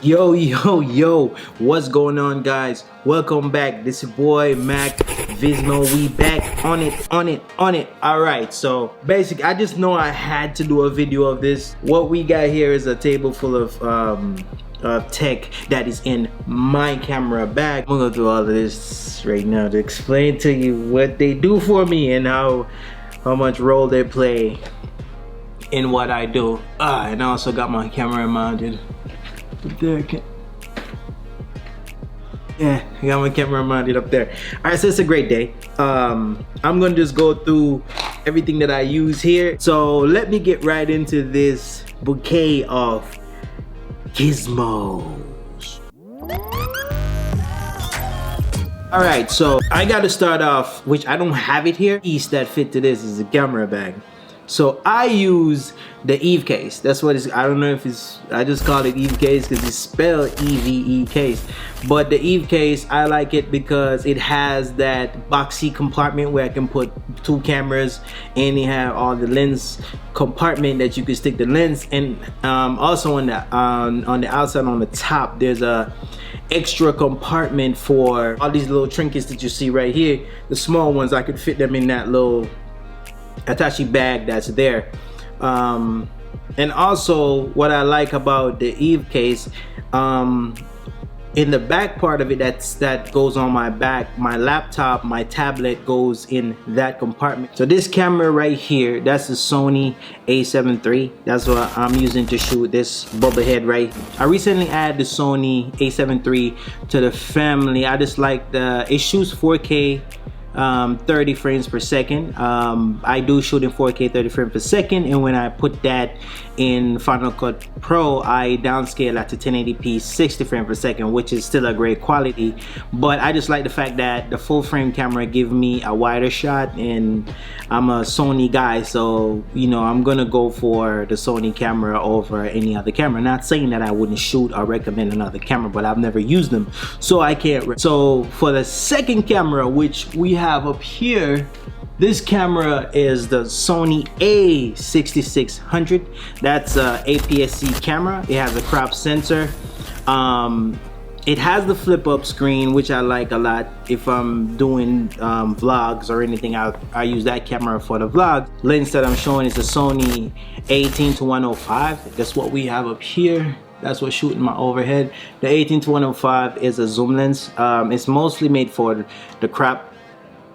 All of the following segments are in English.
Yo, what's going on, guys? Welcome back. This is your boy Mac Vismo. We back on it. Alright, so basically I just know I had to do a video of this. What we got here is a table full of tech that is in my camera bag. I'm gonna go through all of this right now to explain to you what they do for me and how much role they play in what I do. And I also got my camera mounted up there. Yeah, I got my camera mounted up there. All right, so it's a great day. I'm gonna just go through everything that I use here. So let me get right into this bouquet of gizmos. All right, so I got to start off, which I don't have it here. Piece that fit to this is a camera bag. So I use the Eve case. That's what it's, I don't know if it's, I just call it Eve case because it's spelled EVE case. But the Eve case, I like it because it has that boxy compartment where I can put two cameras, and you have all the lens compartment that you can stick the lens. And also on the outside, on the top, there's a extra compartment for all these little trinkets that you see right here. The small ones, I could fit them in that little attaché bag that's there. And also what I like about the Eve case, in the back part of it, that goes on my back, my laptop, my tablet goes in that compartment. So this camera right here, that's the Sony a7 III. That's what I'm using to shoot this bubblehead right. I recently added the Sony a7 III to the family. I just like it shoots 4K 30 frames per second. I do shoot in 4K 30 frames per second, and when I put that in Final Cut Pro, I downscale that to 1080p 60 frames per second, which is still a great quality. But I just like the fact that the full frame camera give me a wider shot, and I'm a Sony guy, so you know I'm gonna go for the Sony camera over any other camera. Not saying that I wouldn't shoot or recommend another camera, but I've never used them, so I can't. So for the second camera, which we have up here, this camera is the Sony a6600. That's a APS-C camera. It has a crop sensor. It has the flip up screen, which I like a lot. If I'm doing vlogs or anything, I use that camera for the vlog. Lens that I'm showing is the Sony a18-105. That's what we have up here. That's what's shooting my overhead. The 18-105 is a zoom lens. It's mostly made for the crop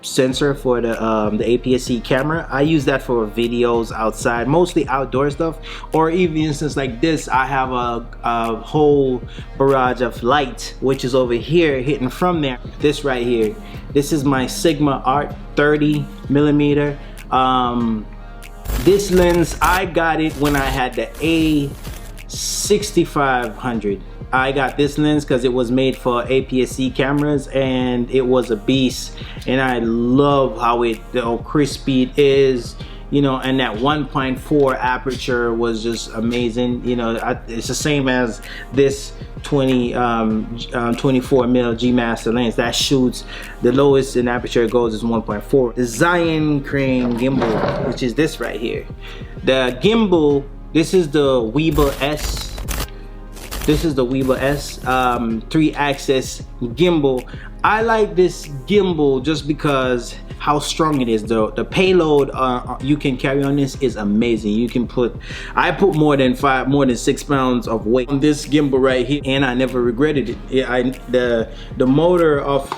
sensor for the APS-C camera. I use that for videos outside, mostly outdoor stuff, or even instance like this, I have a whole barrage of light which is over here hitting from there. This right here, this is my Sigma Art 30mm. This lens, I got it when I had the A6500. I got this lens because it was made for APS-C cameras, and it was a beast, and I love how crispy it is, you know, and that 1.4 aperture was just amazing. You know, it's the same as this 24mm G Master lens that shoots, the lowest in aperture it goes is 1.4. The Zion Crane gimbal, which is this right here. The gimbal, this is the Weeble S. This is the Weeble S 3-axis gimbal. I like this gimbal just because how strong it is. The payload you can carry on this is amazing. You can I put more than 6 pounds of weight on this gimbal right here, and I never regretted it. The motor of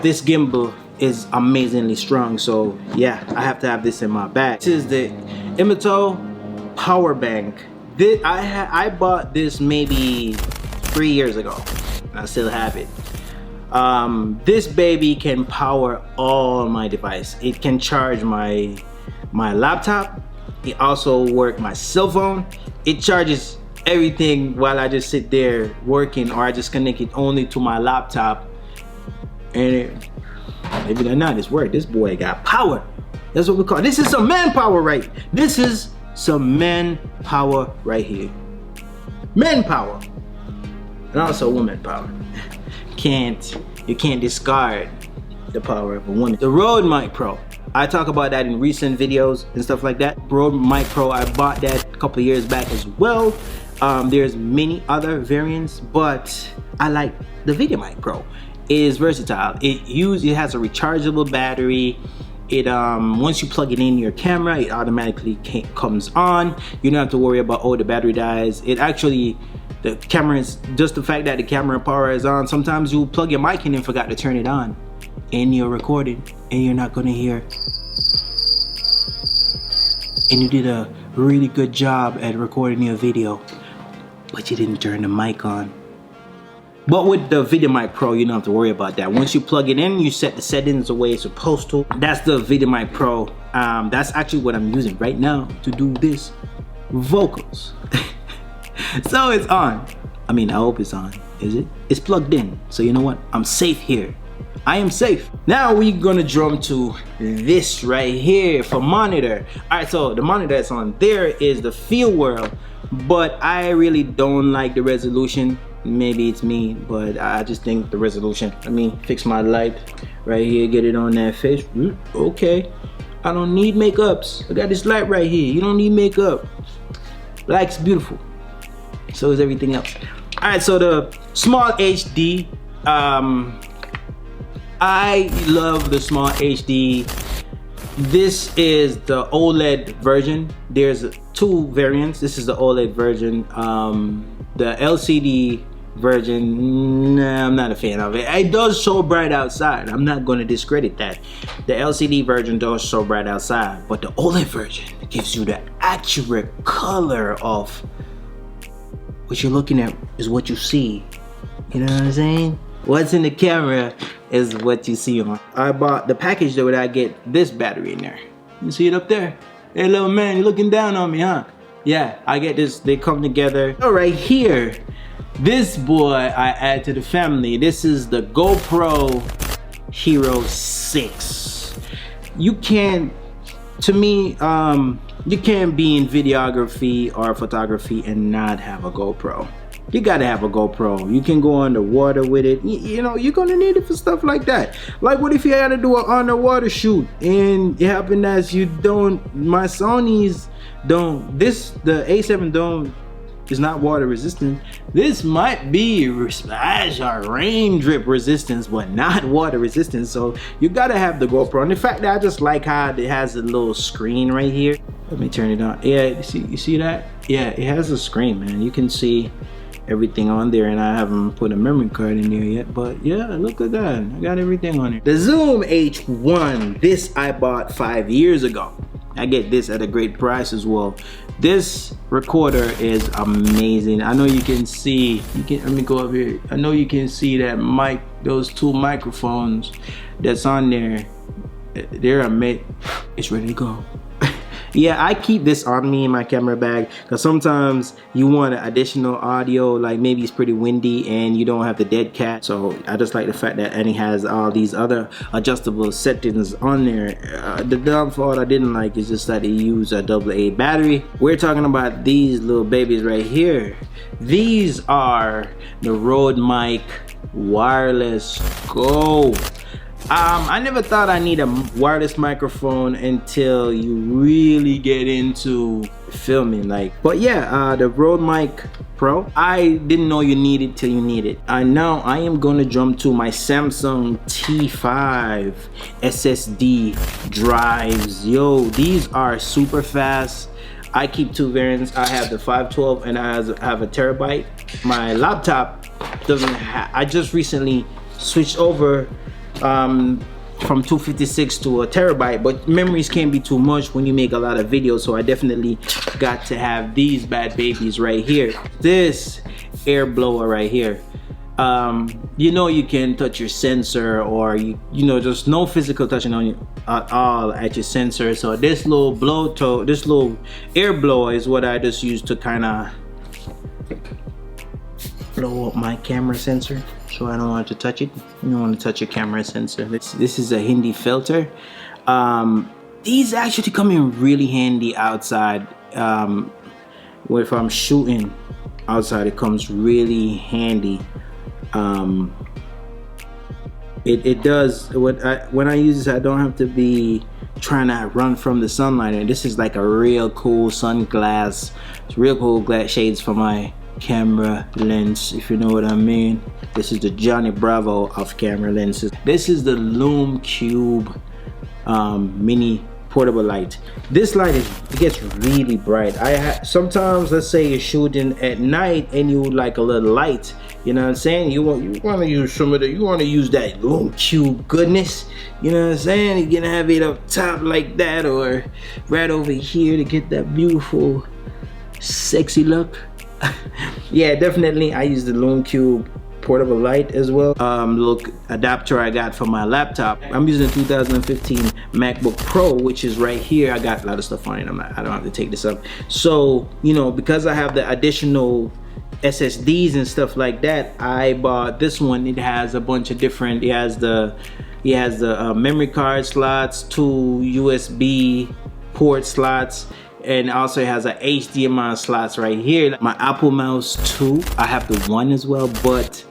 this gimbal is amazingly strong. So yeah, I have to have this in my bag. This is the Untitled power bank. I bought this maybe 3 years ago. I still have it. This baby can power all my device. It can charge my laptop. It also works my cell phone. It charges everything while I just sit there working, or I just connect it only to my laptop. And maybe or not, it's work. This boy got power. That's what we call it. This is some manpower, right? This is some manpower right here. Manpower. And also woman power. You can't discard the power of a woman. The Rode Mic Pro. I talk about that in recent videos and stuff like that. Rode Mic Pro, I bought that a couple of years back as well. There's many other variants, but I like the VideoMic Pro. It is versatile. It has a rechargeable battery. It once you plug it in your camera, it automatically comes on. You don't have to worry about, oh, the battery dies. It actually, the camera is just the fact that the camera power is on. Sometimes you plug your mic in and forgot to turn it on, and you're recording, and you're not gonna hear. And you did a really good job at recording your video, but you didn't turn the mic on. But with the VideoMic Pro, you don't have to worry about that. Once you plug it in, you set the settings the way it's supposed to. That's the VideoMic Pro. That's actually what I'm using right now to do this vocals. So it's on. I mean, I hope it's on. Is it? It's plugged in. So you know what? I'm safe here. I am safe. Now we're gonna jump to this right here for monitor. All right, so the monitor that's on there is the Field World, but I really don't like the resolution. Maybe it's me, but I just think the resolution. Let me fix my light right here, get it on that face. Okay, I don't need makeups. I got this light right here. You don't need makeup. Black's beautiful. So is everything else. All right, so the small HD. I love the small HD. This is the OLED version. There's two variants. This is the OLED version. The LCD version, nah, I'm not a fan of it. It does show bright outside. I'm not going to discredit that. The LCD version does show bright outside, but the OLED version gives you the accurate color of what you're looking at is what you see. You know what I'm saying? What's in the camera is what you see on. I bought the package though, I get this battery in there. You see it up there? Hey little man, you looking down on me, huh? Yeah, I get this, they come together. Oh, right here, this boy I add to the family. This is the GoPro Hero 6. You can't, to me, you can't be in videography or photography and not have a GoPro. You gotta have a GoPro. You can go underwater with it. You know, you're gonna need it for stuff like that. Like, what if you had to do an underwater shoot and it happened as you don't, my Sony's don't, the A7 don't, is not water resistant. This might be splash or rain drip resistance, but not water resistant. So you gotta have the GoPro. And the fact that I just like how it has a little screen right here. Let me turn it on. Yeah, you see that? Yeah, it has a screen, man. You can see everything on there, and I haven't put a memory card in there yet, but yeah, look at that. I got everything on there. The Zoom H1, this I bought 5 years ago. I get this at a great price as well. This recorder is amazing. I know you can see, let me go up here. I know you can see that mic, those two microphones that's on there. They're amazing. It's ready to go. Yeah, I keep this on me in my camera bag because sometimes you want additional audio, like maybe it's pretty windy and you don't have the dead cat. So I just like the fact that it has all these other adjustable settings on there. The downfall I didn't like is just that it uses a AA battery. We're talking about these little babies right here. These are the Rode Mic Wireless Go. I never thought I need a wireless microphone until you really get into filming, but yeah, the Rode Mic Pro, I didn't know you need it till you need it. Now I am gonna jump to my Samsung T5 SSD drives. Yo, these are super fast. I keep two variants. I have the 512 and I have a terabyte. My laptop doesn't have, I just recently switched over from 256 to a terabyte, but memories can be too much when you make a lot of videos, so I definitely got to have these bad babies right here. This air blower right here, you know, you can touch your sensor, or you know, just no physical touching on you at all at your sensor. So this little this little air blower is what I just use to kind of blow up my camera sensor, so I don't want to touch it. You don't want to touch your camera sensor. This is a Hindi filter. These actually come in really handy outside. If I'm shooting outside, it comes really handy. It does, when I use this, I don't have to be trying to run from the sunlight. And this is like a real cool sunglass. It's real cool shades for my camera lens, if you know what I mean. This is the Johnny Bravo of camera lenses. This is the Lume Cube mini portable light. This light it gets really bright. Sometimes, let's say you're shooting at night and you would like a little light, you know what I'm saying, you want to use some of the, you want to use that Lume Cube goodness, you know what I'm saying. You can have it up top like that, or right over here to get that beautiful sexy look. Yeah, definitely I use the Lume Cube portable light as well. Look, adapter I got for my laptop. I'm using a 2015 MacBook Pro, which is right here. I got a lot of stuff on it. I don't have to take this up. So, you know, because I have the additional SSDs and stuff like that, I bought this one. It has a bunch of different, it has the memory card slots, 2 USB port slots, and also it has a HDMI slots right here. My Apple mouse too, I have the one as well, but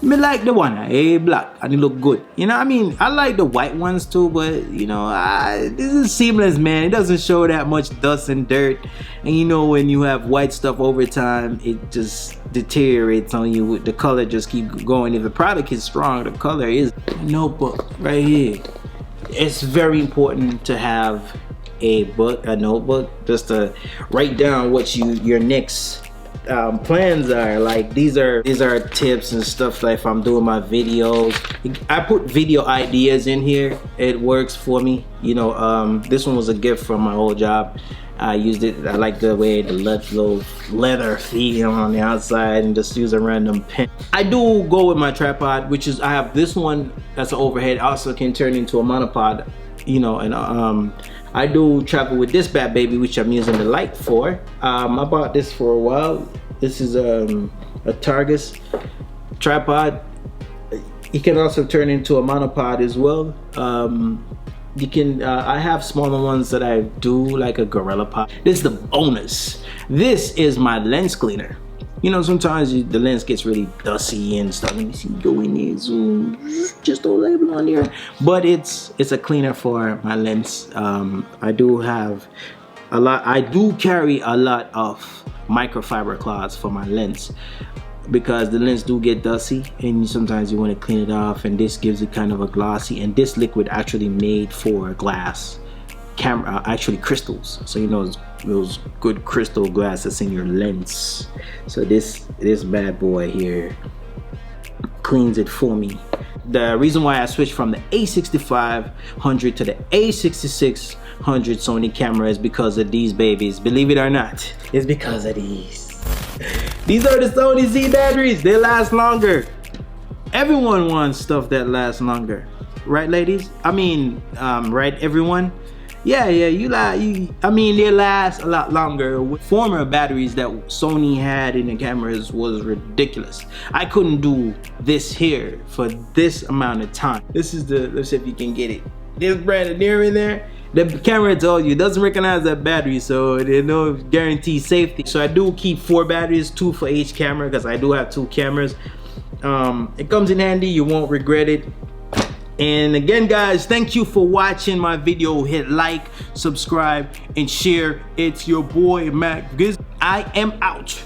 me like the one, black, and it look good. You know, I mean, I like the white ones too, but you know, this is seamless, man. It doesn't show that much dust and dirt. And you know, when you have white stuff over time, it just deteriorates on you. The color just keep going. If the product is strong, the color is. Notebook right here. It's very important to have a notebook, just to write down what your next plans are. Like these are tips and stuff. Like if I'm doing my videos, I put video ideas in here. It works for me. You know, this one was a gift from my old job. I used it. I like the way the little leather feel on the outside, and just use a random pen. I do go with my tripod, which is, I have this one that's an overhead, also can turn into a monopod, you know, and I do travel with this bad baby, which I'm using the light for. I bought this for a while. This is a Targus tripod. It can also turn into a monopod as well. You can, I have smaller ones that I do, like a Gorilla Pod. This is the bonus. This is my lens cleaner. You know, sometimes the lens gets really dusty and stuff. Let me see, go in there, zoom, just don't label on there. But it's a cleaner for my lens. I do have a lot. I do carry a lot of microfiber cloths for my lens, because the lens do get dusty and sometimes you want to clean it off, and this gives it kind of a glossy. And this liquid actually made for glass camera, actually crystals, so you know those good crystal glass that's in your lens. So this bad boy here cleans it for me. The reason why I switched from the A6500 to the A6600 Sony camera is because of these babies. Believe it or not, it's because of these. These are the Sony Z batteries. They last longer. Everyone wants stuff that lasts longer, right, ladies? I mean, right, everyone? Yeah, I mean, they last a lot longer. Former batteries that Sony had in the cameras was ridiculous. I couldn't do this here for this amount of time. This is the, let's see if you can get it. This brand near in there. The camera told you, it doesn't recognize that battery, so there's no guarantee safety. So I do keep 4 batteries, 2 for each camera, because I do have 2 cameras. It comes in handy, you won't regret it. And again, guys, thank you for watching my video. Hit like, subscribe, and share. It's your boy Mac Giz. I am out.